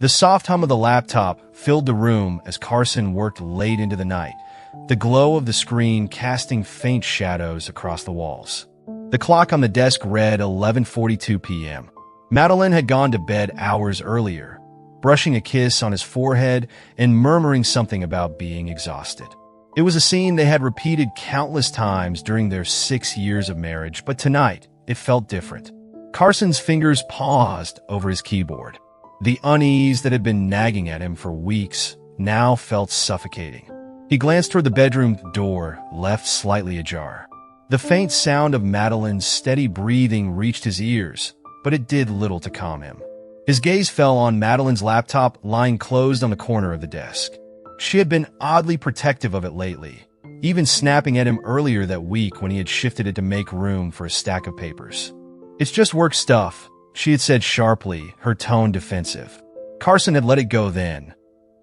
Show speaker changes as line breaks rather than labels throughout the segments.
The soft hum of the laptop filled the room as Carson worked late into the night, the glow of the screen casting faint shadows across the walls. The clock on the desk read 11:42 p.m. Madeline had gone to bed hours earlier, brushing a kiss on his forehead and murmuring something about being exhausted. It was a scene they had repeated countless times during their 6 years of marriage, but tonight it felt different. Carson's fingers paused over his keyboard. The unease that had been nagging at him for weeks now felt suffocating. He glanced toward the bedroom door, left slightly ajar. The faint sound of Madeline's steady breathing reached his ears, but it did little to calm him. His gaze fell on Madeline's laptop lying closed on the corner of the desk. She had been oddly protective of it lately, even snapping at him earlier that week when he had shifted it to make room for a stack of papers. "It's just work stuff," she had said sharply, her tone defensive. Carson had let it go then,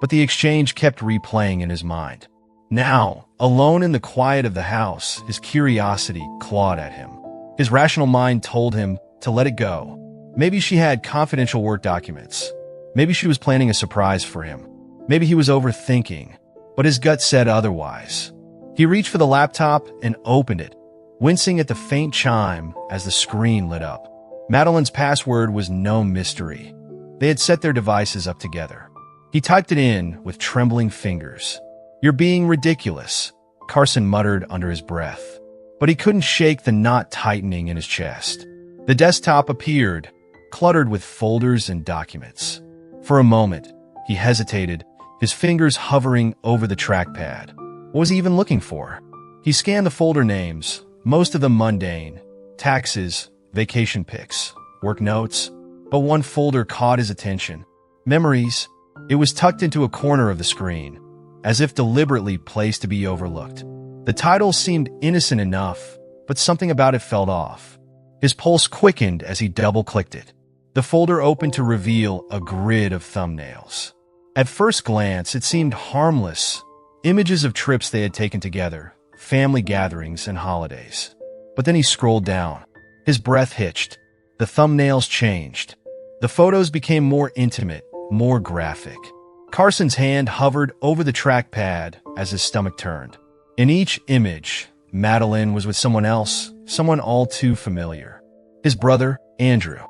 but the exchange kept replaying in his mind. Now, alone in the quiet of the house, his curiosity clawed at him. His rational mind told him to let it go. Maybe she had confidential work documents. Maybe she was planning a surprise for him. Maybe he was overthinking, but his gut said otherwise. He reached for the laptop and opened it, wincing at the faint chime as the screen lit up. Madeline's password was no mystery. They had set their devices up together. He typed it in with trembling fingers. "You're being ridiculous," Carson muttered under his breath. But he couldn't shake the knot tightening in his chest. The desktop appeared, cluttered with folders and documents. For a moment, he hesitated, his fingers hovering over the trackpad. What was he even looking for? He scanned the folder names, most of them mundane: taxes, vacation pics, work notes. But one folder caught his attention: memories. It was tucked into a corner of the screen, as if deliberately placed to be overlooked. The title seemed innocent enough, but something about it felt off. His pulse quickened as he double-clicked it. The folder opened to reveal a grid of thumbnails. At first glance, it seemed harmless, images of trips they had taken together, family gatherings, and holidays. But then he scrolled down. His breath hitched. The thumbnails changed. The photos became more intimate, more graphic. Carson's hand hovered over the trackpad as his stomach turned. In each image, Madeline was with someone else, someone all too familiar. His brother, Andrew.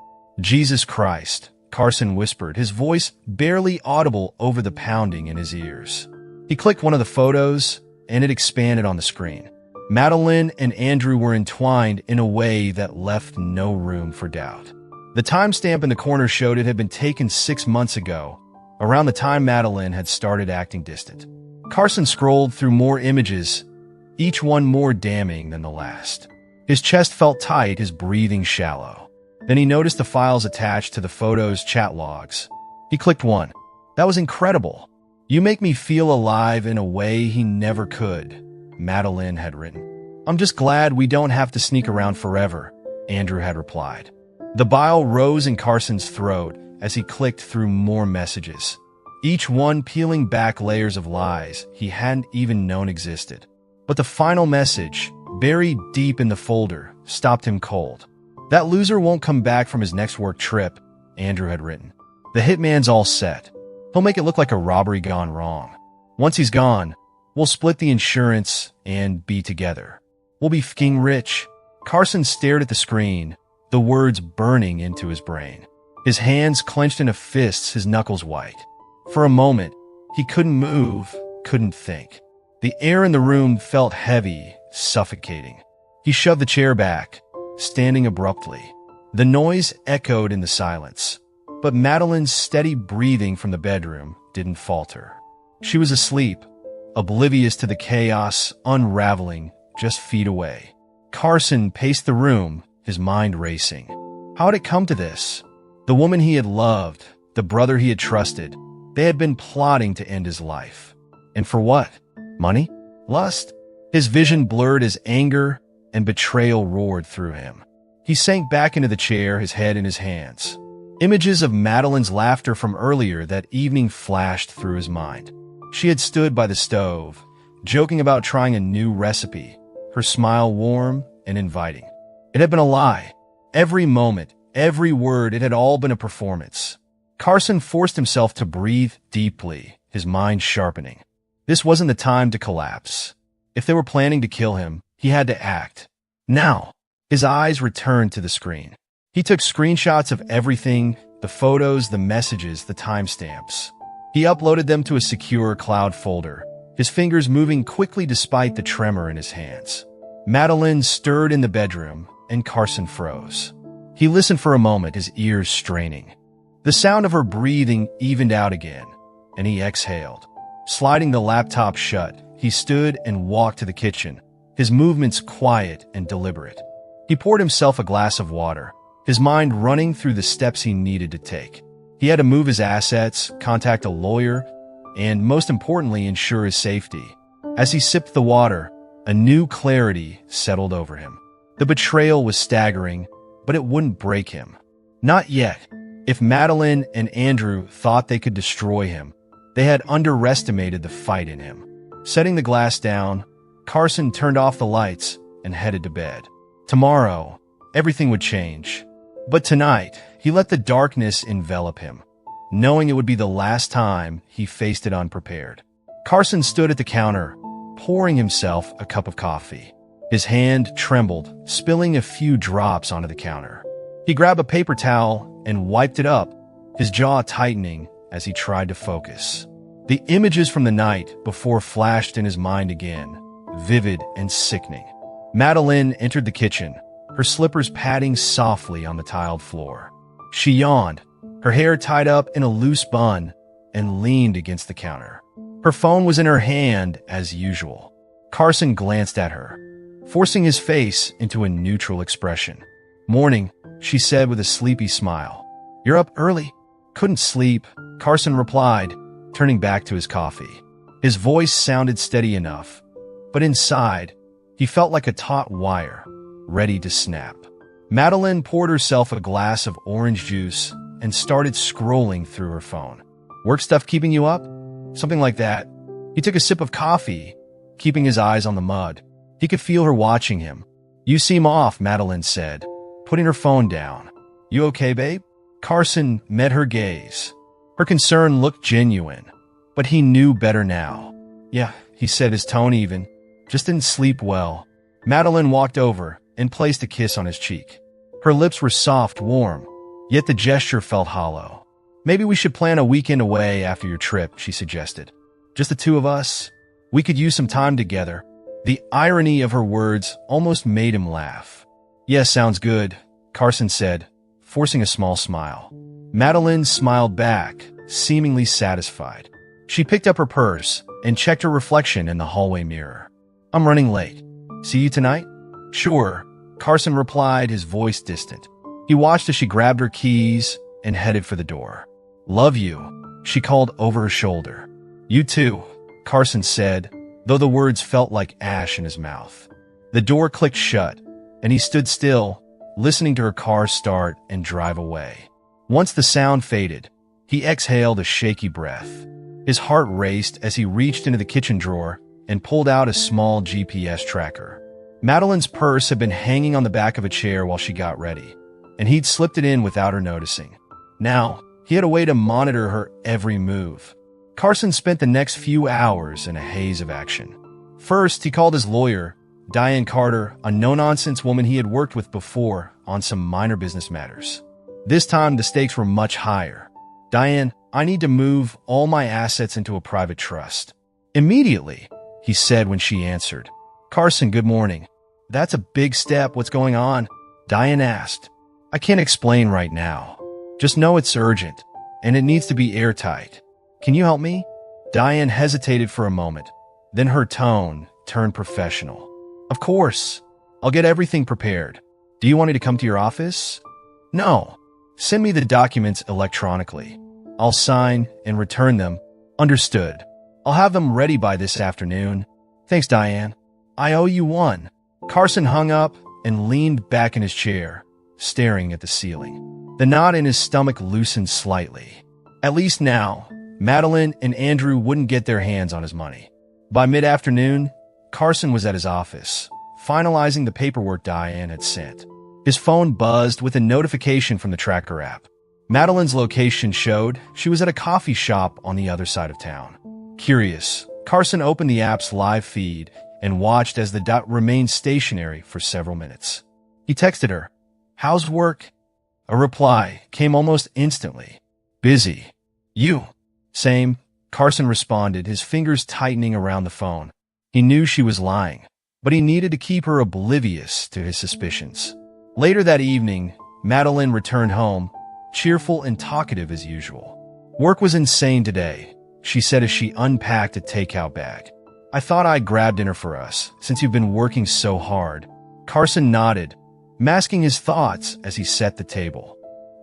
"Jesus Christ," Carson whispered, his voice barely audible over the pounding in his ears. He clicked one of the photos, and it expanded on the screen. Madeline and Andrew were entwined in a way that left no room for doubt. The timestamp in the corner showed it had been taken 6 months ago, around the time Madeline had started acting distant. Carson scrolled through more images, each one more damning than the last. His chest felt tight, his breathing shallow. Then he noticed the files attached to the photos' chat logs. He clicked one. "That was incredible. You make me feel alive in a way he never could," Madeline had written. "I'm just glad we don't have to sneak around forever," Andrew had replied. The bile rose in Carson's throat as he clicked through more messages, each one peeling back layers of lies he hadn't even known existed. But the final message, buried deep in the folder, stopped him cold. "That loser won't come back from his next work trip," Andrew had written. "The hitman's all set. He'll make it look like a robbery gone wrong. Once he's gone, we'll split the insurance and be together. We'll be f***ing rich." Carson stared at the screen, the words burning into his brain. His hands clenched into fists, his knuckles white. For a moment, he couldn't move, couldn't think. The air in the room felt heavy, suffocating. He shoved the chair back, standing abruptly. The noise echoed in the silence, but Madeline's steady breathing from the bedroom didn't falter. She was asleep, oblivious to the chaos unraveling just feet away. Carson paced the room, his mind racing. How had it come to this? The woman he had loved, the brother he had trusted, they had been plotting to end his life. And for what? Money? Lust? His vision blurred as anger and betrayal roared through him. He sank back into the chair, his head in his hands. Images of Madeline's laughter from earlier that evening flashed through his mind. She had stood by the stove, joking about trying a new recipe, her smile warm and inviting. It had been a lie. Every moment, every word, it had all been a performance. Carson forced himself to breathe deeply, his mind sharpening. This wasn't the time to collapse. If they were planning to kill him, he had to act. Now, his eyes returned to the screen. He took screenshots of everything, the photos, the messages, the timestamps. He uploaded them to a secure cloud folder, his fingers moving quickly despite the tremor in his hands. Madeline stirred in the bedroom, and Carson froze. He listened for a moment, his ears straining. The sound of her breathing evened out again, and he exhaled. Sliding the laptop shut, he stood and walked to the kitchen, his movements quiet and deliberate. He poured himself a glass of water, his mind running through the steps he needed to take. He had to move his assets, contact a lawyer, and most importantly, ensure his safety. As he sipped the water, a new clarity settled over him. The betrayal was staggering, but it wouldn't break him. Not yet. If Madeline and Andrew thought they could destroy him, they had underestimated the fight in him. Setting the glass down, Carson turned off the lights and headed to bed. Tomorrow, everything would change. But tonight, he let the darkness envelop him, knowing it would be the last time he faced it unprepared. Carson stood at the counter, pouring himself a cup of coffee. His hand trembled, spilling a few drops onto the counter. He grabbed a paper towel and wiped it up, his jaw tightening as he tried to focus. The images from the night before flashed in his mind again, vivid and sickening. Madeline entered the kitchen, her slippers padding softly on the tiled floor. She yawned, her hair tied up in a loose bun, and leaned against the counter. Her phone was in her hand as usual. Carson glanced at her, forcing his face into a neutral expression. "Morning," she said with a sleepy smile. "You're up early?" "Couldn't sleep," Carson replied, turning back to his coffee. His voice sounded steady enough, but inside, he felt like a taut wire, ready to snap. Madeline poured herself a glass of orange juice and started scrolling through her phone. "Work stuff keeping you up?" "Something like that." He took a sip of coffee, keeping his eyes on the mud. He could feel her watching him. "You seem off," Madeline said, putting her phone down. "You okay, babe?" Carson met her gaze. Her concern looked genuine, but he knew better now. "Yeah," he said, his tone even. "Just didn't sleep well." Madeline walked over and placed a kiss on his cheek. Her lips were soft, warm, yet the gesture felt hollow. "Maybe we should plan a weekend away after your trip," she suggested. "Just the two of us. We could use some time together." The irony of her words almost made him laugh. "Yes, sounds good," Carson said, forcing a small smile. Madeline smiled back, seemingly satisfied. She picked up her purse and checked her reflection in the hallway mirror. "I'm running late. See you tonight?" "Sure," Carson replied, his voice distant. He watched as she grabbed her keys and headed for the door. "Love you," she called over her shoulder. "You too," Carson said, though the words felt like ash in his mouth. The door clicked shut, and he stood still, listening to her car start and drive away. Once the sound faded, he exhaled a shaky breath. His heart raced as he reached into the kitchen drawer and pulled out a small GPS tracker. Madeline's purse had been hanging on the back of a chair while she got ready, and he'd slipped it in without her noticing. Now, he had a way to monitor her every move. Carson spent the next few hours in a haze of action. First, he called his lawyer, Diane Carter, a no-nonsense woman he had worked with before on some minor business matters. This time, the stakes were much higher. "Diane, I need to move all my assets into a private trust." "Immediately," he said when she answered. "Carson, good morning." "That's a big step. What's going on?" Diane asked. "I can't explain right now. Just know it's urgent, and it needs to be airtight. Can you help me?" Diane hesitated for a moment. Then her tone turned professional. "Of course. I'll get everything prepared. Do you want me to come to your office?" "No. Send me the documents electronically. I'll sign and return them." "Understood. I'll have them ready by this afternoon." "Thanks, Diane. I owe you one." Carson hung up and leaned back in his chair, staring at the ceiling. The knot in his stomach loosened slightly. At least now, Madeline and Andrew wouldn't get their hands on his money. By mid-afternoon, Carson was at his office, finalizing the paperwork Diane had sent. His phone buzzed with a notification from the tracker app. Madeline's location showed she was at a coffee shop on the other side of town. Curious, Carson opened the app's live feed and watched as the dot remained stationary for several minutes. He texted her, "How's work?" A reply came almost instantly. "Busy. You?" "Same," Carson responded, his fingers tightening around the phone. He knew she was lying, but he needed to keep her oblivious to his suspicions. Later that evening, Madeline returned home, cheerful and talkative as usual. "Work was insane today," she said as she unpacked a takeout bag. "I thought I'd grab dinner for us, since you've been working so hard." Carson nodded, masking his thoughts as he set the table.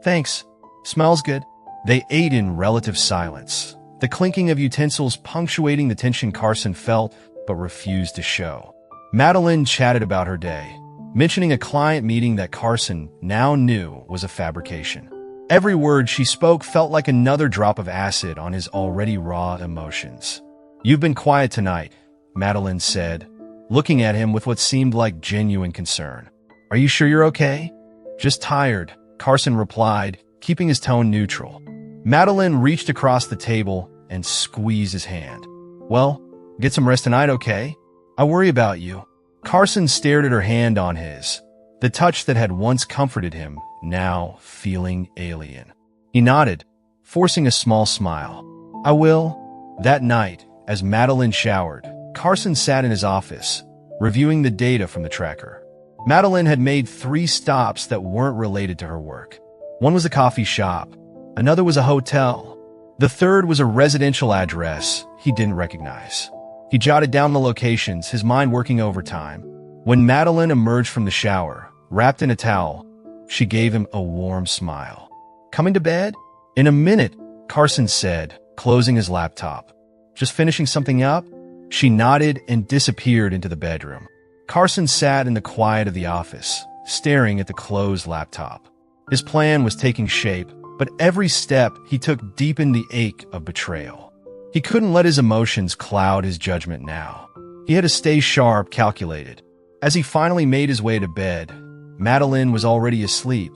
"Thanks. Smells good." They ate in relative silence, the clinking of utensils punctuating the tension Carson felt but refused to show. Madeline chatted about her day, mentioning a client meeting that Carson now knew was a fabrication. Every word she spoke felt like another drop of acid on his already raw emotions. "You've been quiet tonight," Madeline said, looking at him with what seemed like genuine concern. "Are you sure you're okay?" "Just tired," Carson replied, keeping his tone neutral. Madeline reached across the table and squeezed his hand. "Well, get some rest tonight, okay? I worry about you." Carson stared at her hand on his, the touch that had once comforted him, now feeling alien. He nodded, forcing a small smile. "I will." That night, as Madeline showered, Carson sat in his office, reviewing the data from the tracker. Madeline had made 3 stops that weren't related to her work. One was a coffee shop, another was a hotel, the third was a residential address he didn't recognize. He jotted down the locations, his mind working overtime. When Madeline emerged from the shower, wrapped in a towel, she gave him a warm smile. "Coming to bed?" "In a minute," Carson said, closing his laptop. "Just finishing something up?" She nodded and disappeared into the bedroom. Carson sat in the quiet of the office, staring at the closed laptop. His plan was taking shape, but every step he took deepened the ache of betrayal. He couldn't let his emotions cloud his judgment now. He had to stay sharp, calculated. As he finally made his way to bed, Madeline was already asleep,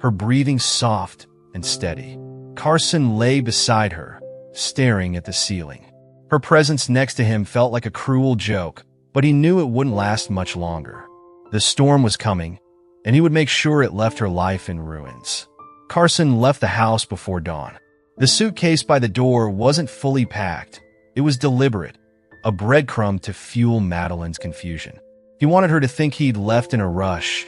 her breathing soft and steady. Carson lay beside her, staring at the ceiling. Her presence next to him felt like a cruel joke, but he knew it wouldn't last much longer. The storm was coming, and he would make sure it left her life in ruins. Carson left the house before dawn. The suitcase by the door wasn't fully packed. It was deliberate, a breadcrumb to fuel Madeline's confusion. He wanted her to think he'd left in a rush,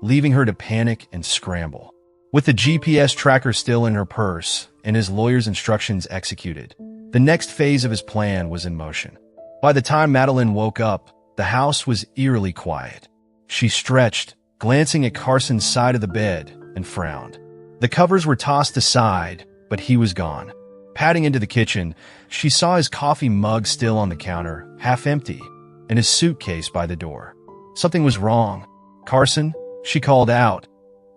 leaving her to panic and scramble. With the GPS tracker still in her purse and his lawyer's instructions executed, the next phase of his plan was in motion. By the time Madeline woke up, the house was eerily quiet. She stretched, glancing at Carson's side of the bed, and frowned. The covers were tossed aside, but he was gone. Padding into the kitchen, she saw his coffee mug still on the counter, half empty, and his suitcase by the door. Something was wrong. "Carson?" she called out,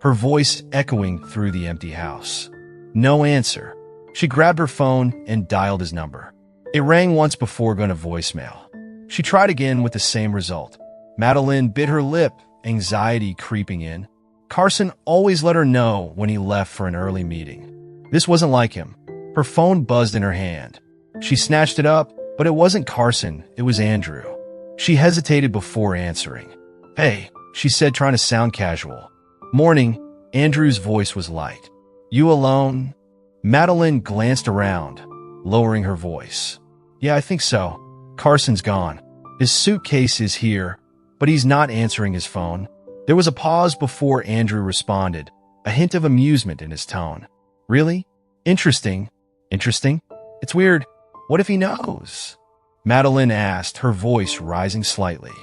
her voice echoing through the empty house. No answer. She grabbed her phone and dialed his number. It rang once before going to voicemail. She tried again with the same result. Madeline bit her lip, anxiety creeping in. Carson always let her know when he left for an early meeting. This wasn't like him. Her phone buzzed in her hand. She snatched it up, but it wasn't Carson, it was Andrew. She hesitated before answering. "Hey," she said, trying to sound casual. "Morning." Andrew's voice was light. "You alone?" Madeline glanced around, lowering her voice. "Yeah, I think so. Carson's gone. His suitcase is here, but he's not answering his phone." There was a pause before Andrew responded, a hint of amusement in his tone. "Really? Interesting. Interesting? It's weird. What if he knows?" Madeline asked, her voice rising slightly.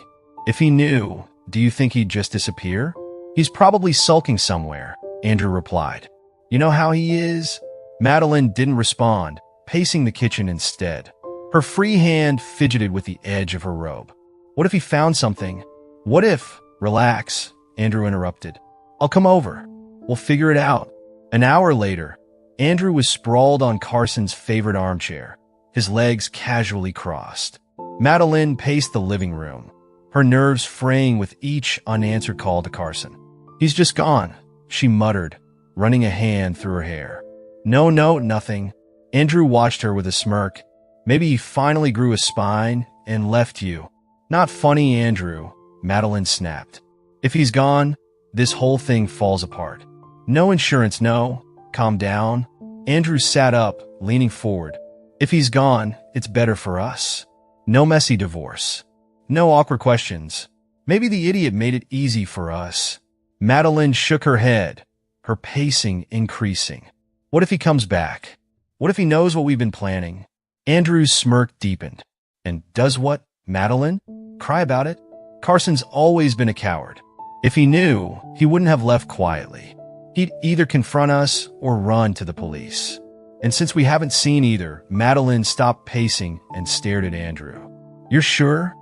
"If he knew, do you think he'd just disappear?" "He's probably sulking somewhere," Andrew replied. "You know how he is?" Madeline didn't respond, pacing the kitchen instead. Her free hand fidgeted with the edge of her robe. "What if he found something? What if—" "Relax," Andrew interrupted. "I'll come over. We'll figure it out." An hour later, Andrew was sprawled on Carson's favorite armchair, his legs casually crossed. Madeline paced the living room, her nerves fraying with each unanswered call to Carson. "He's just gone," she muttered, running a hand through her hair. No, no, nothing. Andrew watched her with a smirk. Maybe he finally grew a spine and left you. Not funny, Andrew, Madeline snapped. If he's gone, this whole thing falls apart. No insurance, no. Calm down. Andrew sat up, leaning forward. If he's gone, it's better for us. No messy divorce. No awkward questions. Maybe the idiot made it easy for us. Madeline shook her head, her pacing increasing. What if he comes back? What if he knows what we've been planning? Andrew's smirk deepened. And does what, Madeline? Cry about it? Carson's always been a coward. If he knew, he wouldn't have left quietly. He'd either confront us or run to the police. And since we haven't seen either, Madeline stopped pacing and stared at Andrew. You're sure?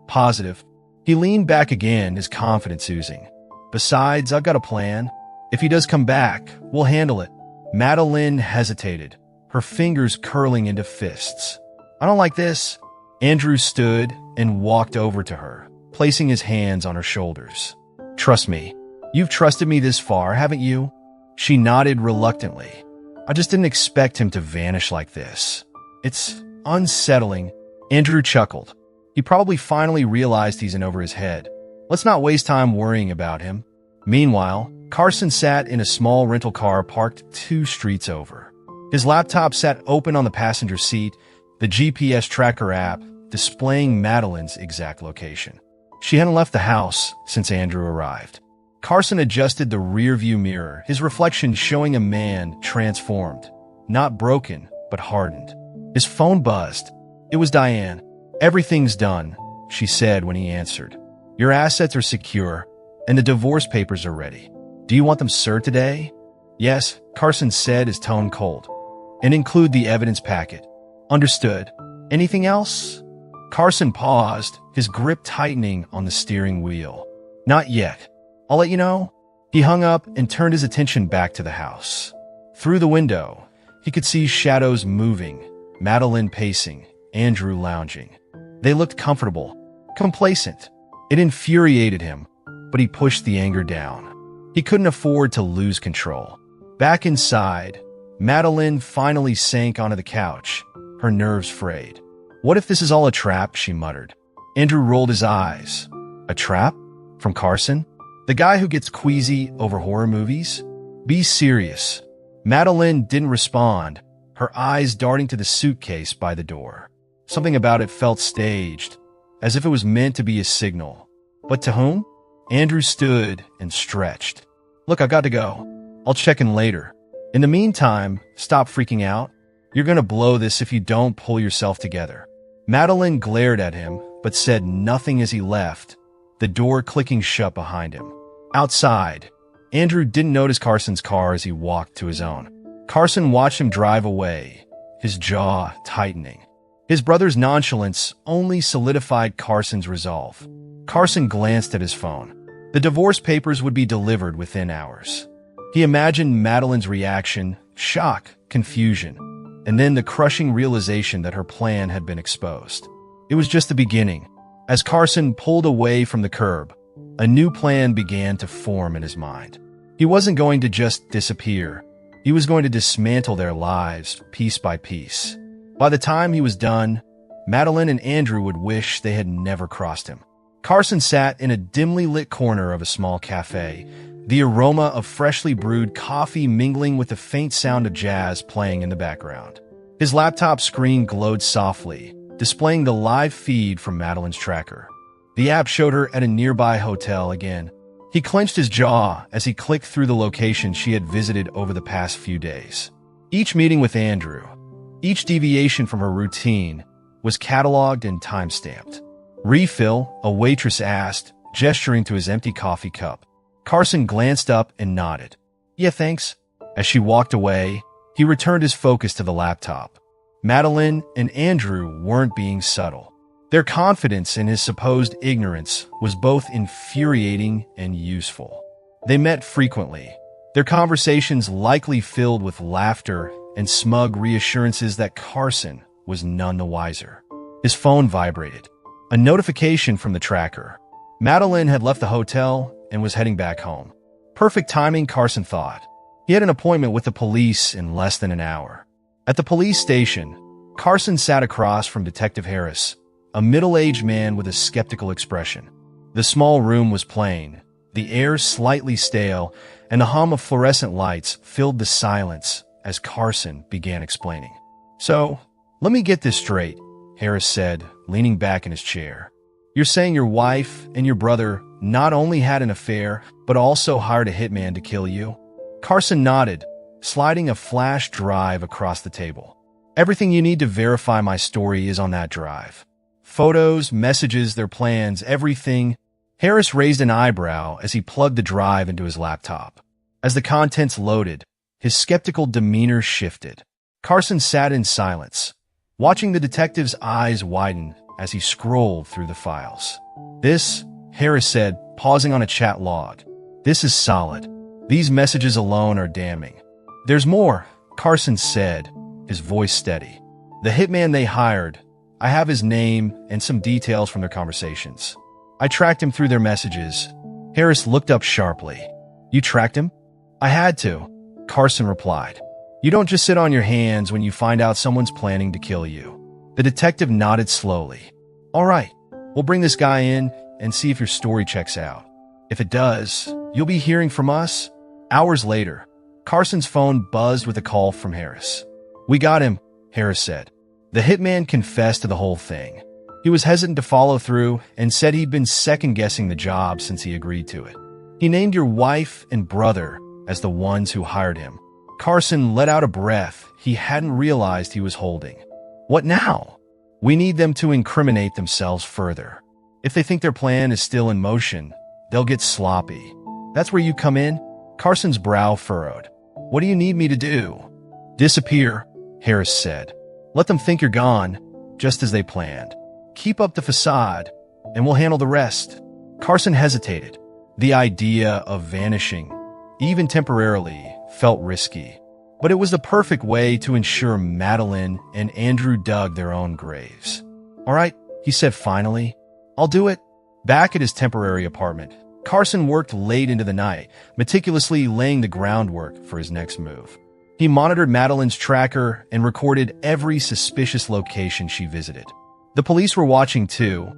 Positive. He leaned back again, his confidence oozing. Besides, I've got a plan. If he does come back, we'll handle it. Madeline hesitated, her fingers curling into fists. I don't like this. Andrew stood and walked over to her, placing his hands on her shoulders. Trust me. You've trusted me this far, haven't you? She nodded reluctantly. I just didn't expect him to vanish like this. It's unsettling. Andrew chuckled. He probably finally realized he's in over his head. Let's not waste time worrying about him. Meanwhile, Carson sat in a small rental car parked 2 streets over. His laptop sat open on the passenger seat, the GPS tracker app displaying Madeline's exact location. She hadn't left the house since Andrew arrived. Carson adjusted the rearview mirror, his reflection showing a man transformed. Not broken, but hardened. His phone buzzed. It was Diane. Everything's done, she said when he answered. Your assets are secure, and the divorce papers are ready. Do you want them served today? Yes, Carson said, his tone cold. And include the evidence packet. Understood. Anything else? Carson paused, his grip tightening on the steering wheel. Not yet. I'll let you know. He hung up and turned his attention back to the house. Through the window, he could see shadows moving, Madeline pacing, Andrew lounging. They looked comfortable, complacent. It infuriated him, but he pushed the anger down. He couldn't afford to lose control. Back inside, Madeline finally sank onto the couch, her nerves frayed. What if this is all a trap, she muttered. Andrew rolled his eyes. A trap? From Carson? The guy who gets queasy over horror movies? Be serious. Madeline didn't respond, her eyes darting to the suitcase by the door. Something about it felt staged, as if it was meant to be a signal. But to whom? Andrew stood and stretched. Look, I got to go. I'll check in later. In the meantime, stop freaking out. You're gonna blow this if you don't pull yourself together. Madeline glared at him, but said nothing as he left, the door clicking shut behind him. Outside, Andrew didn't notice Carson's car as he walked to his own. Carson watched him drive away, his jaw tightening. His brother's nonchalance only solidified Carson's resolve. Carson glanced at his phone. The divorce papers would be delivered within hours. He imagined Madeline's reaction, shock, confusion, and then the crushing realization that her plan had been exposed. It was just the beginning. As Carson pulled away from the curb, a new plan began to form in his mind. He wasn't going to just disappear. He was going to dismantle their lives piece by piece. By the time he was done, Madeline and Andrew would wish they had never crossed him. Carson sat in a dimly lit corner of a small cafe, the aroma of freshly brewed coffee mingling with the faint sound of jazz playing in the background. His laptop screen glowed softly, displaying the live feed from Madeline's tracker. The app showed her at a nearby hotel again. He clenched his jaw as he clicked through the locations she had visited over the past few days. Each meeting with Andrew, each deviation from her routine, was cataloged and time-stamped. Refill, a waitress asked, gesturing to his empty coffee cup. Carson glanced up and nodded. Yeah, thanks. As she walked away, he returned his focus to the laptop. Madeline and Andrew weren't being subtle. Their confidence in his supposed ignorance was both infuriating and useful. They met frequently, their conversations likely filled with laughter and smug reassurances that Carson was none the wiser. His phone vibrated. A notification from the tracker. Madeline had left the hotel and was heading back home. Perfect timing, Carson thought. He had an appointment with the police in less than an hour. At the police station, Carson sat across from Detective Harris, a middle-aged man with a skeptical expression. The small room was plain, the air slightly stale, and the hum of fluorescent lights filled the silence as Carson began explaining. "So, let me get this straight," Harris said, leaning back in his chair. "You're saying your wife and your brother not only had an affair, but also hired a hitman to kill you?" Carson nodded, sliding a flash drive across the table. "Everything you need to verify my story is on that drive. Photos, messages, their plans, everything." Harris raised an eyebrow as he plugged the drive into his laptop. As the contents loaded, his skeptical demeanor shifted. Carson sat in silence, watching the detective's eyes widen as he scrolled through the files. "This," Harris said, pausing on a chat log, "this is solid. These messages alone are damning." "There's more," Carson said, his voice steady. "The hitman they hired, I have his name and some details from their conversations. I tracked him through their messages." Harris looked up sharply. "You tracked him?" "I had to," Carson replied. "You don't just sit on your hands when you find out someone's planning to kill you." The detective nodded slowly. "All right, we'll bring this guy in and see if your story checks out. If it does, you'll be hearing from us." Hours later, Carson's phone buzzed with a call from Harris. "We got him," Harris said. The hitman confessed to the whole thing. He was hesitant to follow through and said he'd been second-guessing the job since he agreed to it. "He named your wife and brother as the ones who hired him." Carson let out a breath he hadn't realized he was holding. "What now?" "We need them to incriminate themselves further. If they think their plan is still in motion, they'll get sloppy. That's where you come in." Carson's brow furrowed. "What do you need me to do?" "Disappear," Harris said. "Let them think you're gone, just as they planned. Keep up the facade, and we'll handle the rest." Carson hesitated. The idea of vanishing, even temporarily, felt risky. But it was the perfect way to ensure Madeline and Andrew dug their own graves. "All right," he said finally. "I'll do it." Back at his temporary apartment, Carson worked late into the night, meticulously laying the groundwork for his next move. He monitored Madeline's tracker and recorded every suspicious location she visited. The police were watching too,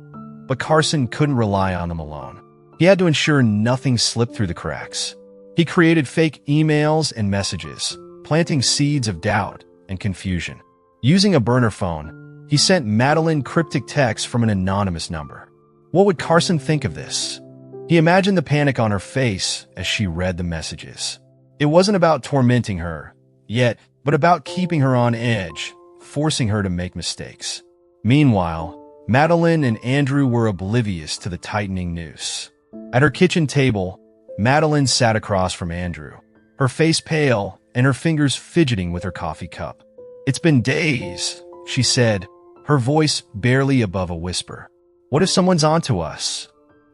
but Carson couldn't rely on them alone. He had to ensure nothing slipped through the cracks. He created fake emails and messages, planting seeds of doubt and confusion. Using a burner phone, he sent Madeline cryptic texts from an anonymous number. What would Carson think of this? He imagined the panic on her face as she read the messages. It wasn't about tormenting her, yet, but about keeping her on edge, forcing her to make mistakes. Meanwhile, Madeline and Andrew were oblivious to the tightening noose. At her kitchen table, Madeline sat across from Andrew, her face pale and her fingers fidgeting with her coffee cup. "It's been days," she said, her voice barely above a whisper. "What if someone's onto us?"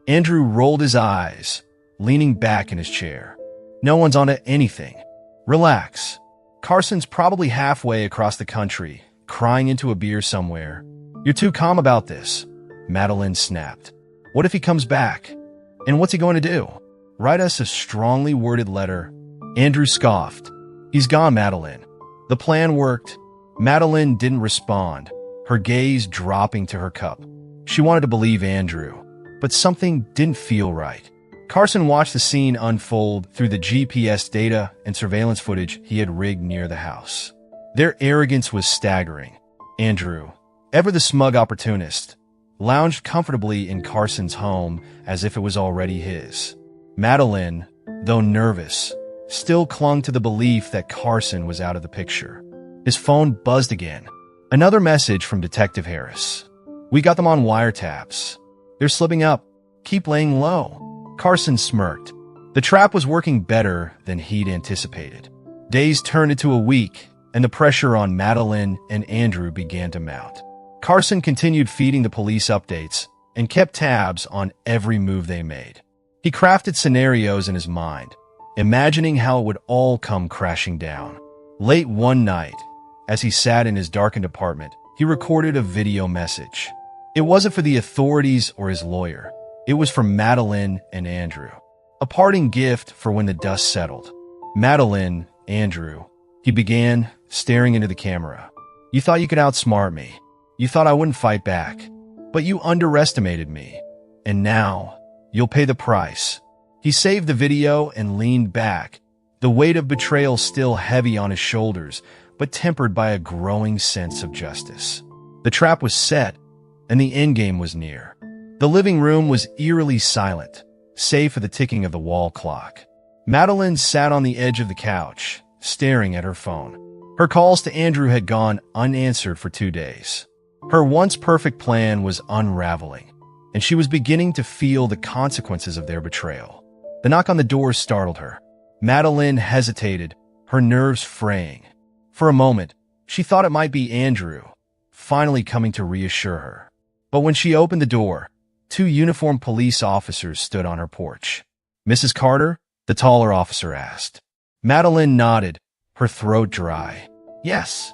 Andrew rolled his eyes, leaning back in his chair. "No one's onto anything. Relax. Carson's probably halfway across the country, crying into a beer somewhere. You're too calm about this," Madeline snapped. "What if he comes back? And what's he going to do? Write us a strongly worded letter?" Andrew scoffed. "He's gone, Madeline." The plan worked. Madeline didn't respond, her gaze dropping to her cup. She wanted to believe Andrew, but something didn't feel right. Carson watched the scene unfold through the GPS data and surveillance footage he had rigged near the house. Their arrogance was staggering. Andrew, ever the smug opportunist, lounged comfortably in Carson's home as if it was already his. Madeline, though nervous, still clung to the belief that Carson was out of the picture. His phone buzzed again. Another message from Detective Harris. "We got them on wiretaps. They're slipping up. Keep laying low." Carson smirked. The trap was working better than he'd anticipated. Days turned into a week, and the pressure on Madeline and Andrew began to mount. Carson continued feeding the police updates and kept tabs on every move they made. He crafted scenarios in his mind, imagining how it would all come crashing down. Late one night, as he sat in his darkened apartment, he recorded a video message. It wasn't for the authorities or his lawyer. It was for Madeline and Andrew. A parting gift for when the dust settled. "Madeline, Andrew, he began, staring into the camera. You thought you could outsmart me. You thought I wouldn't fight back. But you underestimated me. And now, you'll pay the price. He saved the video and leaned back, the weight of betrayal still heavy on his shoulders, but tempered by a growing sense of justice. The trap was set, and the endgame was near. The living room was eerily silent, save for the ticking of the wall clock. Madeline sat on the edge of the couch, staring at her phone. Her calls to Andrew had gone unanswered for 2 days. Her once perfect plan was unraveling, and she was beginning to feel the consequences of their betrayal. The knock on the door startled her. Madeline hesitated, her nerves fraying. For a moment, she thought it might be Andrew, finally coming to reassure her. But when she opened the door, 2 uniformed police officers stood on her porch. "Mrs. Carter?" the taller officer asked. Madeline nodded, her throat dry. "Yes,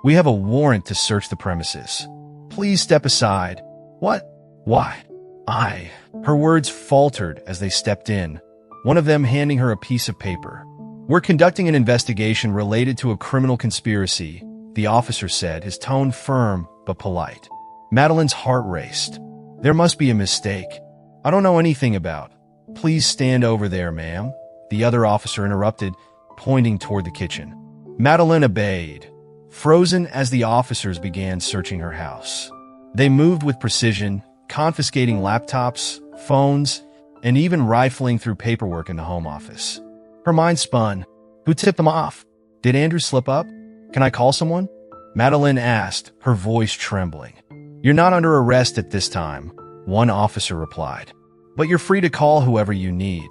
we have a warrant to search the premises. Please step aside." "What? Why?" Her words faltered as they stepped in, one of them handing her a piece of paper. "We're conducting an investigation related to a criminal conspiracy," the officer said, his tone firm but polite. Madeline's heart raced. "There must be a mistake. I don't know anything about." "Please stand over there, ma'am," the other officer interrupted, pointing toward the kitchen. Madeline obeyed, frozen as the officers began searching her house. They moved with precision, confiscating laptops, phones, and even rifling through paperwork in the home office. Her mind spun. Who tipped them off? Did Andrew slip up? "Can I call someone?" Madeline asked, her voice trembling. "You're not under arrest at this time," one officer replied. "But you're free to call whoever you need."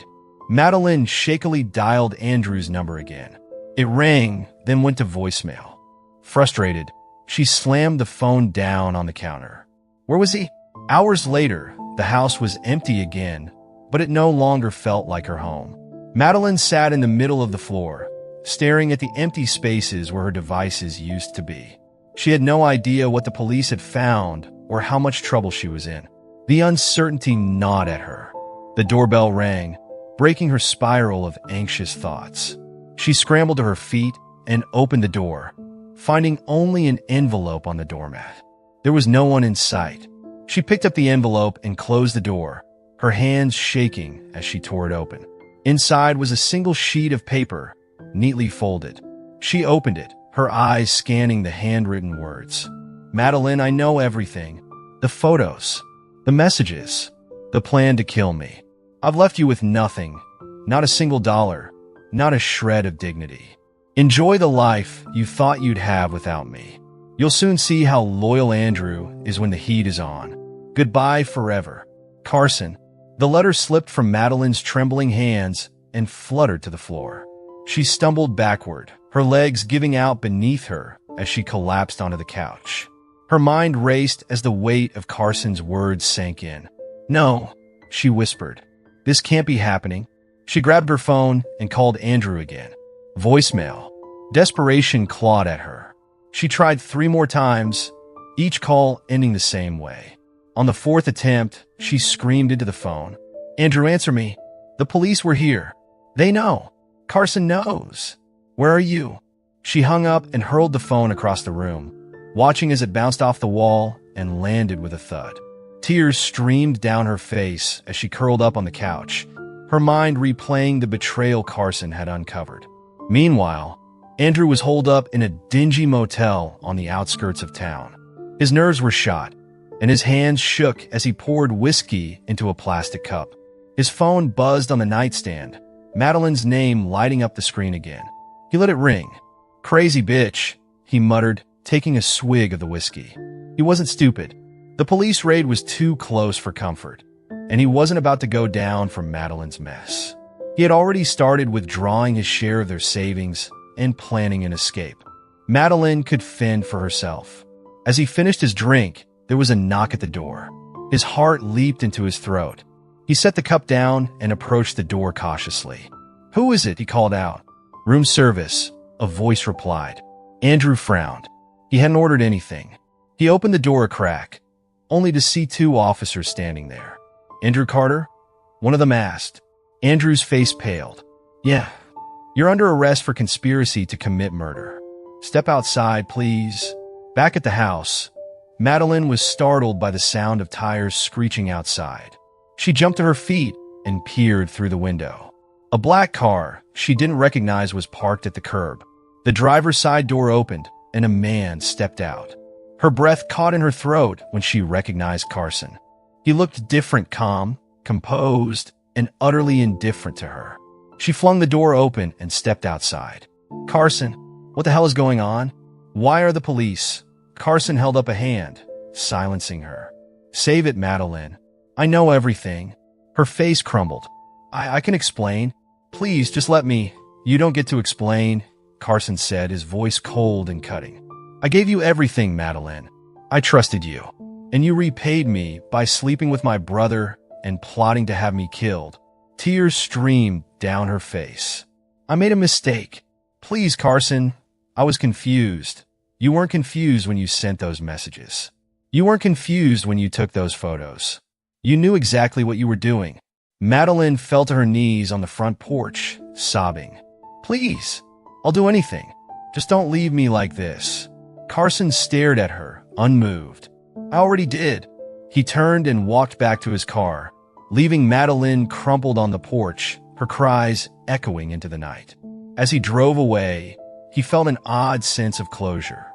Madeline shakily dialed Andrew's number again. It rang, then went to voicemail. Frustrated, she slammed the phone down on the counter. Where was he? Hours later, the house was empty again, but it no longer felt like her home. Madeline sat in the middle of the floor, staring at the empty spaces where her devices used to be. She had no idea what the police had found or how much trouble she was in. The uncertainty gnawed at her. The doorbell rang, breaking her spiral of anxious thoughts. She scrambled to her feet and opened the door, finding only an envelope on the doormat. There was no one in sight. She picked up the envelope and closed the door, her hands shaking as she tore it open. Inside was a single sheet of paper, neatly folded. She opened it, her eyes scanning the handwritten words. "Madeline, I know everything. The photos, the messages, the plan to kill me. I've left you with nothing, not a single dollar, not a shred of dignity. Enjoy the life you thought you'd have without me. You'll soon see how loyal Andrew is when the heat is on. Goodbye forever. Carson." The letter slipped from Madeline's trembling hands and fluttered to the floor. She stumbled backward, her legs giving out beneath her as she collapsed onto the couch. Her mind raced as the weight of Carson's words sank in. "No," she whispered. "This can't be happening." She grabbed her phone and called Andrew again. Voicemail. Desperation clawed at her. She tried 3 more times, each call ending the same way. On the 4th attempt, she screamed into the phone. "Andrew, answer me. The police were here. They know. Carson knows. Where are you?" She hung up and hurled the phone across the room, watching as it bounced off the wall and landed with a thud. Tears streamed down her face as she curled up on the couch, her mind replaying the betrayal Carson had uncovered. Meanwhile, Andrew was holed up in a dingy motel on the outskirts of town. His nerves were shot, and his hands shook as he poured whiskey into a plastic cup. His phone buzzed on the nightstand, Madeline's name lighting up the screen again. He let it ring. "Crazy bitch," he muttered, taking a swig of the whiskey. He wasn't stupid. The police raid was too close for comfort, and he wasn't about to go down for Madeline's mess. He had already started withdrawing his share of their savings and planning an escape. Madeline could fend for herself. As he finished his drink, there was a knock at the door. His heart leaped into his throat. He set the cup down and approached the door cautiously. "Who is it?" he called out. "Room service," a voice replied. Andrew frowned. He hadn't ordered anything. He opened the door a crack, only to see 2 officers standing there. "Andrew Carter?" one of them asked. Andrew's face paled. "Yeah, You're under arrest for conspiracy to commit murder. Step outside, please. Back at the house, Madeline was startled by the sound of tires screeching outside. She jumped to her feet and peered through the window. A black car she didn't recognize was parked at the curb. The driver's side door opened, and a man stepped out. Her breath caught in her throat when she recognized Carson. He looked different, calm, composed, and utterly indifferent to her. She flung the door open and stepped outside. "Carson, what the hell is going on? Why are the police?" Carson held up a hand, silencing her. "Save it, Madeline. I know everything." Her face crumbled. I can explain. Please, just let me." "You don't get to explain," Carson said, his voice cold and cutting. "I gave you everything, Madeline. I trusted you. And you repaid me by sleeping with my brother and plotting to have me killed." Tears streamed down her face. "I made a mistake. Please, Carson. I was confused." "You weren't confused when you sent those messages. You weren't confused when you took those photos. You knew exactly what you were doing." Madeline fell to her knees on the front porch, sobbing. "Please, I'll do anything. Just don't leave me like this." Carson stared at her, unmoved. "I already did." He turned and walked back to his car, leaving Madeline crumpled on the porch, her cries echoing into the night. As he drove away, he felt an odd sense of closure.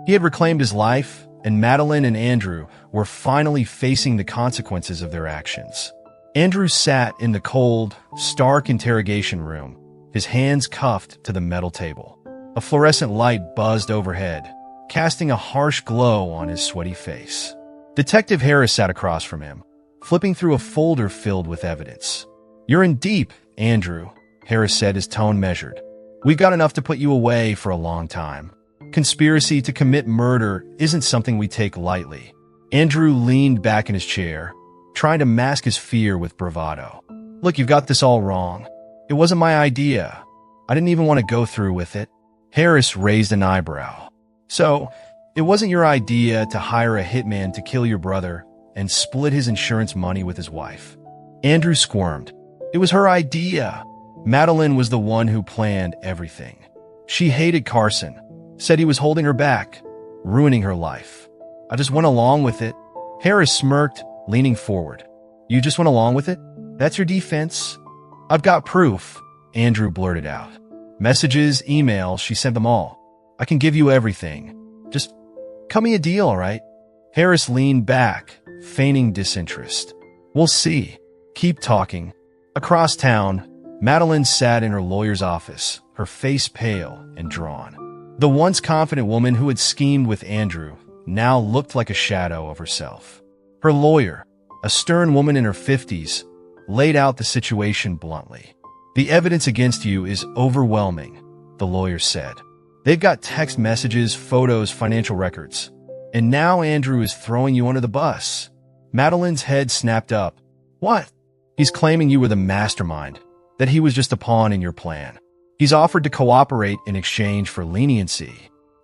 He had reclaimed his life, and Madeline and Andrew were finally facing the consequences of their actions. Andrew sat in the cold, stark interrogation room, his hands cuffed to the metal table. A fluorescent light buzzed overhead, casting a harsh glow on his sweaty face. Detective Harris sat across from him, flipping through a folder filled with evidence. "You're in deep, Andrew," Harris said, his tone measured. "We've got enough to put you away for a long time. Conspiracy to commit murder isn't something we take lightly." Andrew leaned back in his chair, trying to mask his fear with bravado. "Look, you've got this all wrong. It wasn't my idea. I didn't even want to go through with it." Harris raised an eyebrow. "So, it wasn't your idea to hire a hitman to kill your brother and split his insurance money with his wife?" Andrew squirmed. "It was her idea. Madeline was the one who planned everything. She hated Carson, said he was holding her back, ruining her life. I just went along with it." Harris smirked, leaning forward. "You just went along with it? That's your defense?" "I've got proof," Andrew blurted out. "Messages, emails, she sent them all. I can give you everything. Just cut me a deal, all right?" Harris leaned back, feigning disinterest. "We'll see. Keep talking." Across town, Madeline sat in her lawyer's office, her face pale and drawn. The once confident woman who had schemed with Andrew now looked like a shadow of herself. Her lawyer, a stern woman in her 50s, laid out the situation bluntly. "The evidence against you is overwhelming," the lawyer said. "They've got text messages, photos, financial records. And now Andrew is throwing you under the bus." Madeline's head snapped up. "What?" "He's claiming you were the mastermind, that he was just a pawn in your plan. He's offered to cooperate in exchange for leniency."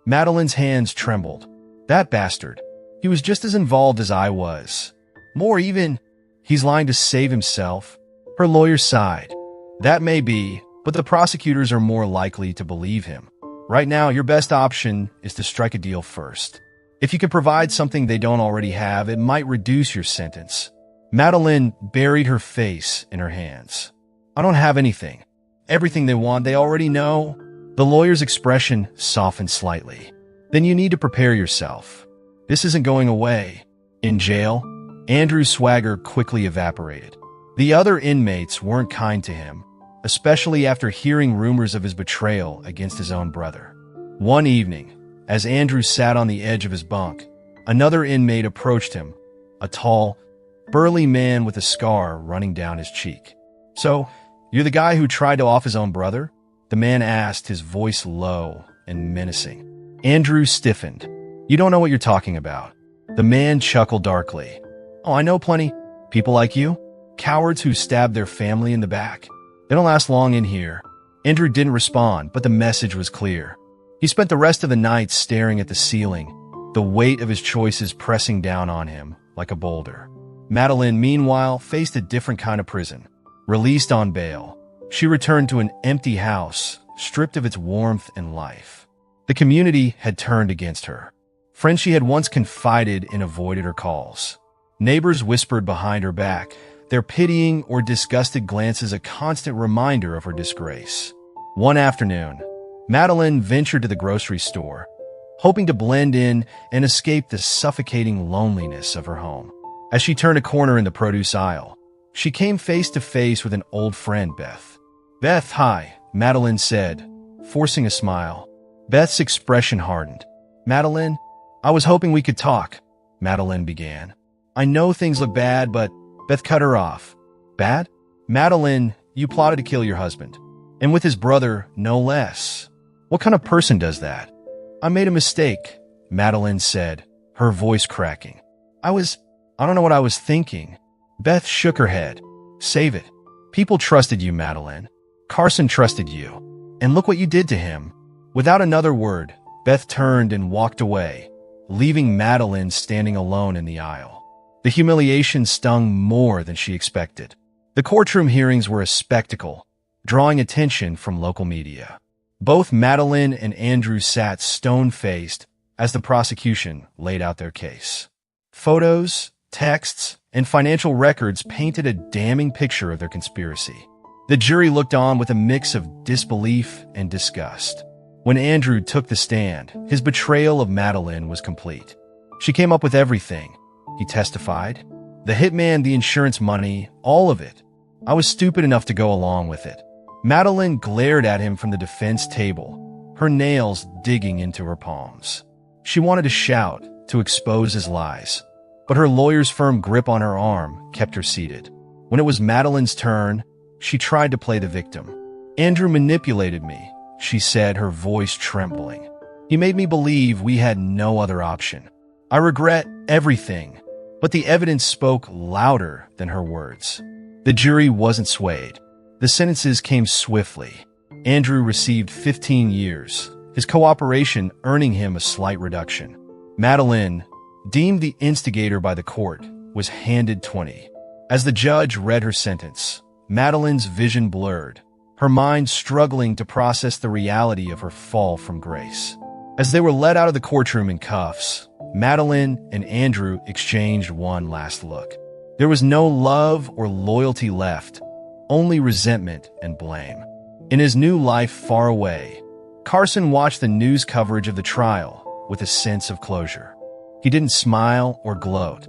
Madeline's hands trembled. "That bastard. He was just as involved as I was. More even. He's lying to save himself." Her lawyer sighed. "That may be, but the prosecutors are more likely to believe him. Right now, your best option is to strike a deal first. If you can provide something they don't already have, it might reduce your sentence." Madeline buried her face in her hands. "I don't have anything. Everything they want, they already know." The lawyer's expression softened slightly. "Then you need to prepare yourself. This isn't going away." In jail, Andrew's swagger quickly evaporated. The other inmates weren't kind to him, especially after hearing rumors of his betrayal against his own brother. One evening, as Andrew sat on the edge of his bunk, another inmate approached him, a tall, burly man with a scar running down his cheek. "So, you're the guy who tried to off his own brother?" the man asked, his voice low and menacing. Andrew stiffened. "You don't know what you're talking about." The man chuckled darkly. "Oh, I know plenty. People like you. Cowards who stab their family in the back. They don't last long in here." Andrew didn't respond, but the message was clear. He spent the rest of the night staring at the ceiling, the weight of his choices pressing down on him like a boulder. Madeline, meanwhile, faced a different kind of prison. Released on bail, she returned to an empty house stripped of its warmth and life. The community had turned against her. Friends she had once confided in avoided her calls. Neighbors whispered behind her back, their pitying or disgusted glances a constant reminder of her disgrace. One afternoon, Madeline ventured to the grocery store, hoping to blend in and escape the suffocating loneliness of her home. As she turned a corner in the produce aisle, she came face to face with an old friend, Beth. "Beth, hi," Madeline said, forcing a smile. Beth's expression hardened. "Madeline, I was hoping we could talk," Madeline began. "I know things look bad, but..." Beth cut her off. "Bad? Madeline, you plotted to kill your husband. And with his brother, no less. What kind of person does that?" "I made a mistake," Madeline said, her voice cracking. I don't know what I was thinking." Beth shook her head. "Save it. People trusted you, Madeline. Carson trusted you. And look what you did to him." Without another word, Beth turned and walked away, leaving Madeline standing alone in the aisle. The humiliation stung more than she expected. The courtroom hearings were a spectacle, drawing attention from local media. Both Madeline and Andrew sat stone-faced as the prosecution laid out their case. Photos, texts, and financial records painted a damning picture of their conspiracy. The jury looked on with a mix of disbelief and disgust. When Andrew took the stand, his betrayal of Madeline was complete. "She came up with everything," he testified. "The hitman, the insurance money, all of it. I was stupid enough to go along with it." Madeline glared at him from the defense table, her nails digging into her palms. She wanted to shout, to expose his lies, but her lawyer's firm grip on her arm kept her seated. When it was Madeline's turn, she tried to play the victim. "Andrew manipulated me," she said, her voice trembling. "He made me believe we had no other option. I regret everything," but the evidence spoke louder than her words. The jury wasn't swayed. The sentences came swiftly. Andrew received 15 years, his cooperation earning him a slight reduction. Madeline, deemed the instigator by the court, was handed 20. As the judge read her sentence, Madeline's vision blurred, her mind struggling to process the reality of her fall from grace. As they were led out of the courtroom in cuffs, Madeline and Andrew exchanged one last look. There was no love or loyalty left, only resentment and blame. In his new life far away, Carson watched the news coverage of the trial with a sense of closure. He didn't smile or gloat.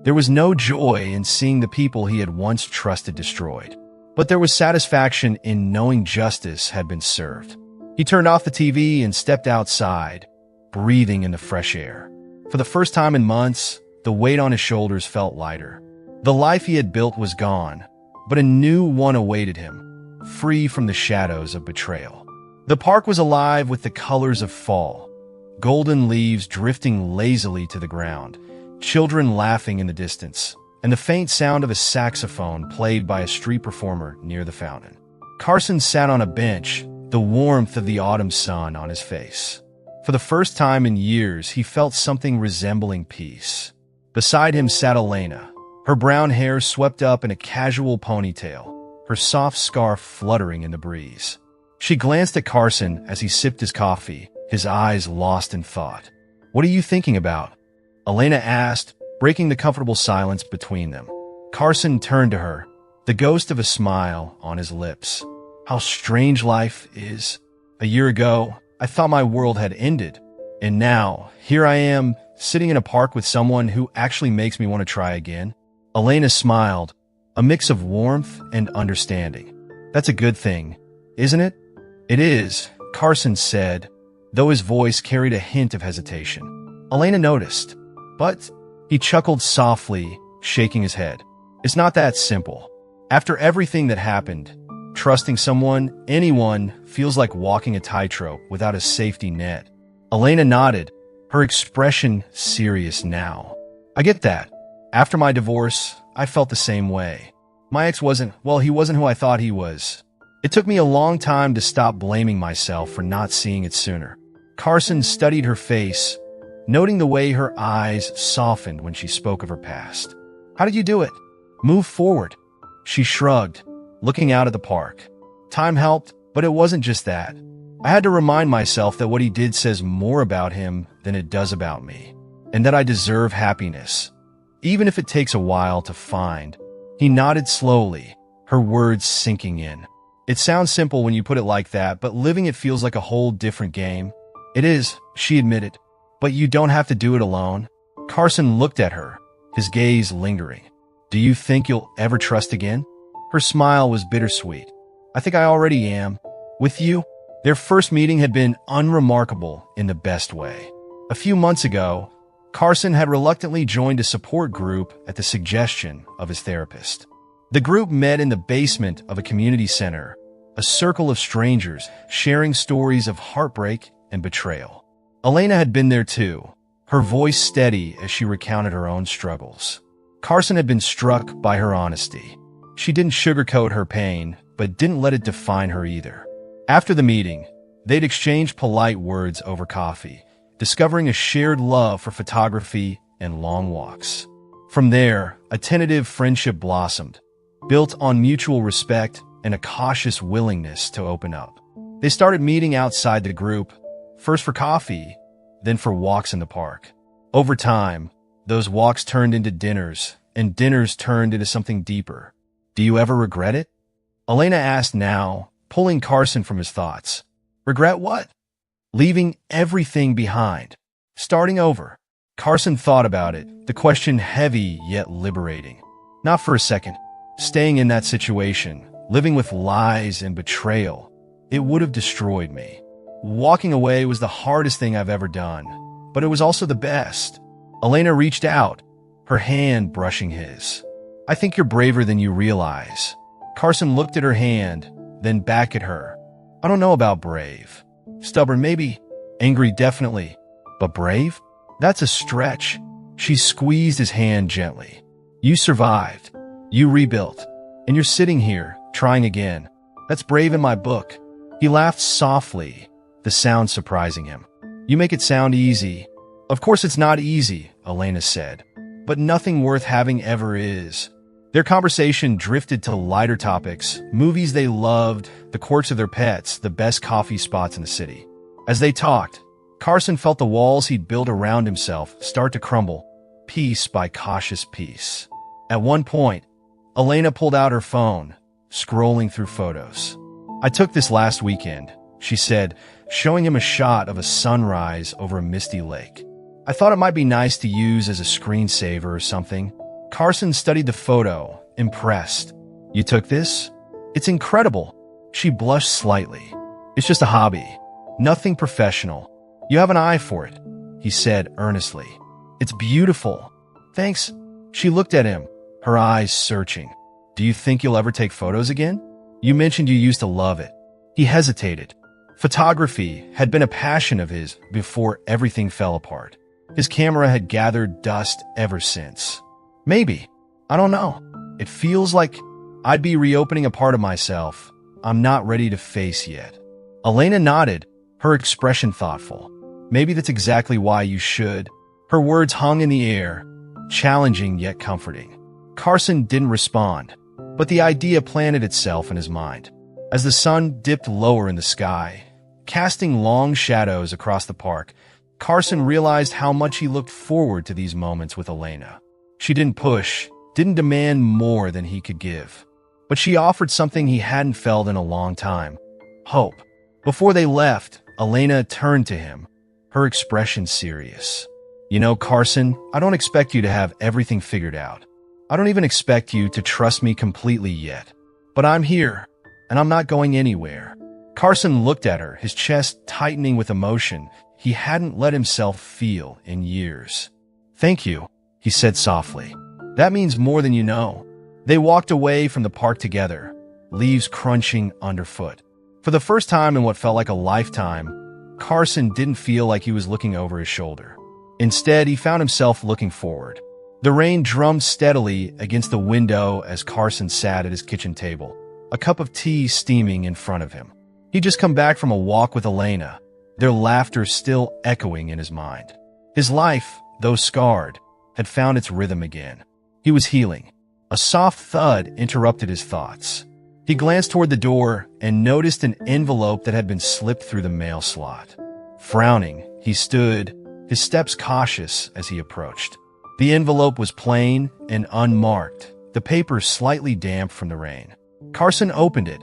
There was no joy in seeing the people he had once trusted destroyed. But there was satisfaction in knowing justice had been served. He turned off the TV and stepped outside, breathing in the fresh air. For the first time in months, the weight on his shoulders felt lighter. The life he had built was gone, but a new one awaited him, free from the shadows of betrayal. The park was alive with the colors of fall, golden leaves drifting lazily to the ground, children laughing in the distance, and the faint sound of a saxophone played by a street performer near the fountain. Carson sat on a bench, the warmth of the autumn sun on his face. For the first time in years, he felt something resembling peace. Beside him sat Elena, her brown hair swept up in a casual ponytail, her soft scarf fluttering in the breeze. She glanced at Carson as he sipped his coffee, his eyes lost in thought. "What are you thinking about?" Elena asked, breaking the comfortable silence between them. Carson turned to her, the ghost of a smile on his lips. "How strange life is. A year ago, I thought my world had ended. And now, here I am, sitting in a park with someone who actually makes me want to try again." Elena smiled, a mix of warmth and understanding. "That's a good thing, isn't it?" "It is," Carson said, though his voice carried a hint of hesitation. Elena noticed, but he chuckled softly, shaking his head. "It's not that simple. After everything that happened, trusting someone, anyone, feels like walking a tightrope without a safety net." Elena nodded, her expression serious now. "I get that. After my divorce, I felt the same way. My ex he wasn't who I thought he was. It took me a long time to stop blaming myself for not seeing it sooner." Carson studied her face, noting the way her eyes softened when she spoke of her past. "How did you do it?" "Move forward." She shrugged, looking out at the park. "Time helped, But it wasn't just that. I had to remind myself that what he did says more about him than it does about me, and that I deserve happiness, even if it takes a while to find. He nodded slowly, her words sinking in. It sounds simple when you put it like that, but living it feels like a whole different game. It is, she admitted. But you don't have to do it alone. Carson looked at her, his gaze lingering. Do you think you'll ever trust again? Her smile was bittersweet. I think I already am. With you? Their first meeting had been unremarkable in the best way. A few months ago, Carson had reluctantly joined a support group at the suggestion of his therapist. The group met in the basement of a community center, a circle of strangers sharing stories of heartbreak and betrayal. Elena had been there too, her voice steady as she recounted her own struggles. Carson had been struck by her honesty. She didn't sugarcoat her pain, but didn't let it define her either. After the meeting, they'd exchanged polite words over coffee, discovering a shared love for photography and long walks. From there, a tentative friendship blossomed, built on mutual respect and a cautious willingness to open up. They started meeting outside the group, first for coffee, then for walks in the park. Over time, those walks turned into dinners, and dinners turned into something deeper. Do you ever regret it? Elena asked now, pulling Carson from his thoughts. Regret what? Leaving everything behind. Starting over. Carson thought about it, the question heavy yet liberating. Not for a second. Staying in that situation, living with lies and betrayal, it would have destroyed me. Walking away was the hardest thing I've ever done, but it was also the best. Elena reached out, her hand brushing his. I think you're braver than you realize. Carson looked at her hand, then back at her. I don't know about brave. Stubborn, maybe. Angry, definitely. But brave? That's a stretch. She squeezed his hand gently. You survived. You rebuilt. And you're sitting here, trying again. That's brave in my book. He laughed softly, the sound surprising him. You make it sound easy. Of course it's not easy, Elena said. But nothing worth having ever is. Their conversation drifted to lighter topics, movies they loved, the quirks of their pets, the best coffee spots in the city. As they talked, Carson felt the walls he'd built around himself start to crumble, piece by cautious piece. At one point, Elena pulled out her phone, scrolling through photos. I took this last weekend, she said, showing him a shot of a sunrise over a misty lake. I thought it might be nice to use as a screensaver or something. Carson studied the photo, impressed. You took this? It's incredible. She blushed slightly. It's just a hobby. Nothing professional. You have an eye for it, he said earnestly. It's beautiful. Thanks. She looked at him, her eyes searching. Do you think you'll ever take photos again? You mentioned you used to love it. He hesitated. Photography had been a passion of his before everything fell apart. His camera had gathered dust ever since. Maybe. I don't know. It feels like I'd be reopening a part of myself I'm not ready to face yet. Elena nodded, her expression thoughtful. Maybe that's exactly why you should. Her words hung in the air, challenging yet comforting. Carson didn't respond, but the idea planted itself in his mind. As the sun dipped lower in the sky, casting long shadows across the park, Carson realized how much he looked forward to these moments with Elena. She didn't push, didn't demand more than he could give. But she offered something he hadn't felt in a long time. Hope. Before they left, Elena turned to him, her expression serious. You know, Carson, I don't expect you to have everything figured out. I don't even expect you to trust me completely yet. But I'm here, and I'm not going anywhere. Carson looked at her, his chest tightening with emotion he hadn't let himself feel in years. Thank you, he said softly. That means more than you know. They walked away from the park together, leaves crunching underfoot. For the first time in what felt like a lifetime, Carson didn't feel like he was looking over his shoulder. Instead, he found himself looking forward. The rain drummed steadily against the window as Carson sat at his kitchen table, a cup of tea steaming in front of him. He'd just come back from a walk with Elena, their laughter still echoing in his mind. His life, though scarred, had found its rhythm again. He was healing. A soft thud interrupted his thoughts. He glanced toward the door and noticed an envelope that had been slipped through the mail slot. Frowning, he stood, his steps cautious as he approached. The envelope was plain and unmarked, the paper slightly damp from the rain. Carson opened it,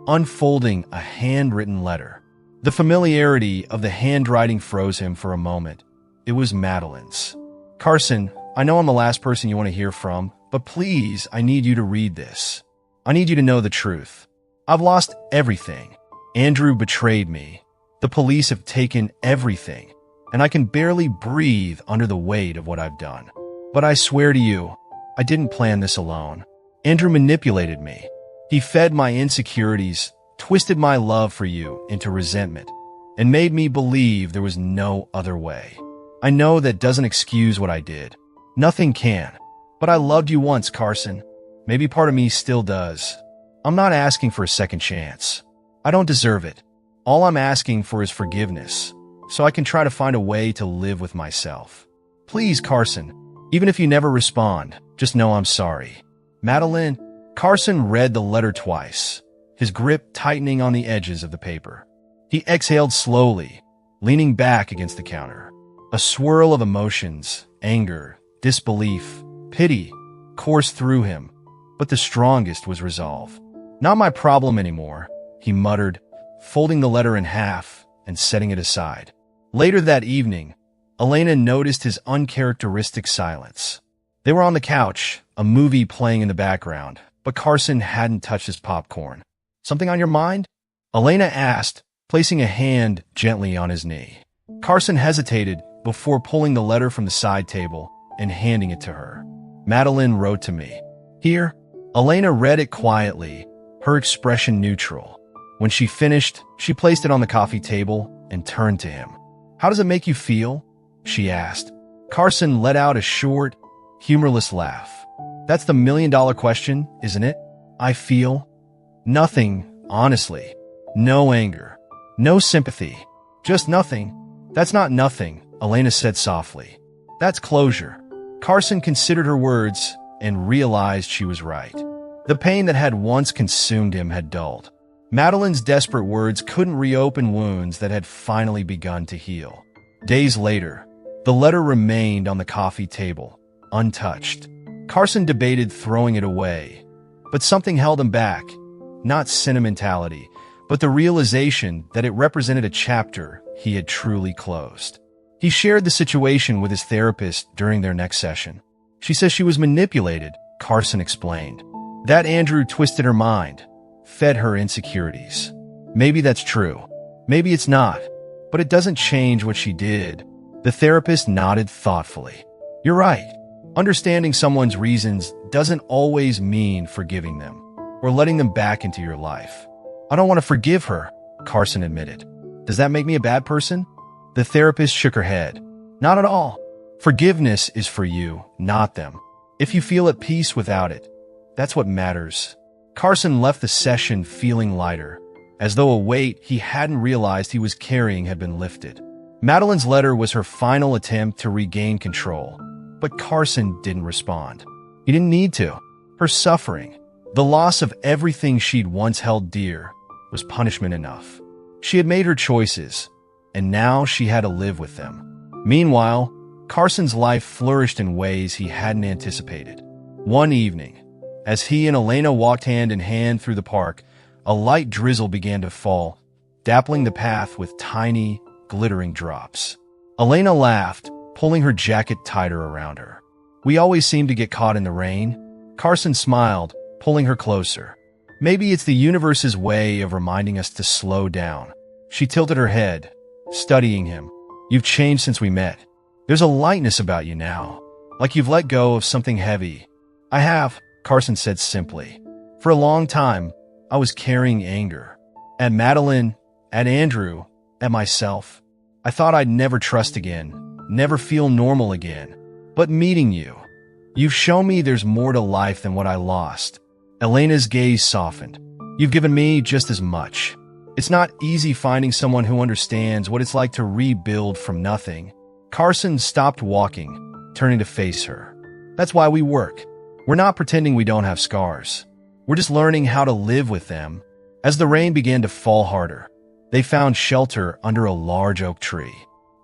unfolding a handwritten letter. The familiarity of the handwriting froze him for a moment. It was Madeline's. "Carson, I know I'm the last person you want to hear from, but please, I need you to read this. I need you to know the truth. I've lost everything. Andrew betrayed me. The police have taken everything, and I can barely breathe under the weight of what I've done. But I swear to you, I didn't plan this alone. Andrew manipulated me. He fed my insecurities, twisted my love for you into resentment, and made me believe there was no other way. I know that doesn't excuse what I did. Nothing can. But I loved you once, Carson. Maybe part of me still does. I'm not asking for a second chance. I don't deserve it. All I'm asking for is forgiveness, so I can try to find a way to live with myself. Please, Carson, even if you never respond, just know I'm sorry. Madeline." Carson read the letter twice, his grip tightening on the edges of the paper. He exhaled slowly, leaning back against the counter. A swirl of emotions, anger, disbelief, pity, coursed through him, but the strongest was resolve. "Not my problem anymore," he muttered, folding the letter in half and setting it aside. Later that evening, Elena noticed his uncharacteristic silence. They were on the couch, a movie playing in the background, but Carson hadn't touched his popcorn. "Something on your mind?" Elena asked, placing a hand gently on his knee. Carson hesitated before pulling the letter from the side table and handing it to her. "Madeline wrote to me. Here." Elena read it quietly, her expression neutral. When she finished, she placed it on the coffee table and turned to him. "How does it make you feel?" she asked. Carson let out a short, humorless laugh. "That's the million-dollar question, isn't it? I feel nothing, honestly. No anger, no sympathy, just nothing." "That's not nothing," Elena said softly. "That's closure." Carson considered her words and realized she was right. The pain that had once consumed him had dulled. Madeline's desperate words couldn't reopen wounds that had finally begun to heal. Days later, the letter remained on the coffee table, untouched. Carson debated throwing it away, but something held him back. Not sentimentality, but the realization that it represented a chapter he had truly closed. He shared the situation with his therapist during their next session. "She says she was manipulated," Carson explained. "That Andrew twisted her mind, fed her insecurities. Maybe that's true. Maybe it's not, but it doesn't change what she did." The therapist nodded thoughtfully. "You're right. Understanding someone's reasons doesn't always mean forgiving them or letting them back into your life." "I don't want to forgive her," Carson admitted. "Does that make me a bad person?" The therapist shook her head. "Not at all. Forgiveness is for you, not them. If you feel at peace without it, that's what matters." Carson left the session feeling lighter, as though a weight he hadn't realized he was carrying had been lifted. Madeline's letter was her final attempt to regain control, but Carson didn't respond. He didn't need to. Her suffering, the loss of everything she'd once held dear, was punishment enough. She had made her choices, and now she had to live with them. Meanwhile, Carson's life flourished in ways he hadn't anticipated. One evening, as he and Elena walked hand in hand through the park, a light drizzle began to fall, dappling the path with tiny, glittering drops. Elena laughed, pulling her jacket tighter around her. "We always seem to get caught in the rain." Carson smiled, pulling her closer. "Maybe it's the universe's way of reminding us to slow down." She tilted her head, studying him. "You've changed since we met. There's a lightness about you now, like you've let go of something heavy." "I have," Carson said simply. "For a long time, I was carrying anger. At Madeline, at Andrew, at myself. I thought I'd never trust again, never feel normal again. But meeting you, you've shown me there's more to life than what I lost." Elena's gaze softened. "You've given me just as much. It's not easy finding someone who understands what it's like to rebuild from nothing." Carson stopped walking, turning to face her. "That's why we work. We're not pretending we don't have scars. We're just learning how to live with them. As the rain began to fall harder, they found shelter under a large oak tree.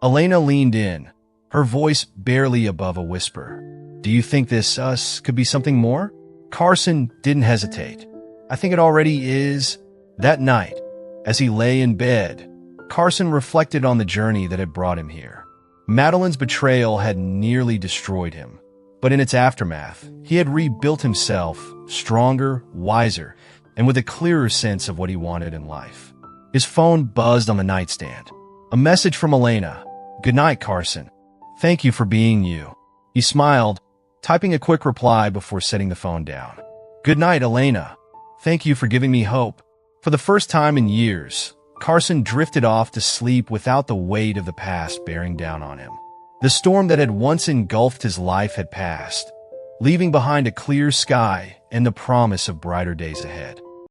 Elena leaned in, her voice barely above a whisper. Do you think this us could be something more? Carson didn't hesitate. I think it already is. That night, as he lay in bed, Carson reflected on the journey that had brought him here. Madeline's betrayal had nearly destroyed him, but in its aftermath, he had rebuilt himself, stronger, wiser, and with a clearer sense of what he wanted in life. His phone buzzed on the nightstand. A message from Elena. Good night, Carson. Thank you for being you. He smiled, typing a quick reply before setting the phone down. Good night, Elena. Thank you for giving me hope. For the first time in years, Carson drifted off to sleep without the weight of the past bearing down on him. The storm that had once engulfed his life had passed, leaving behind a clear sky and the promise of brighter days ahead.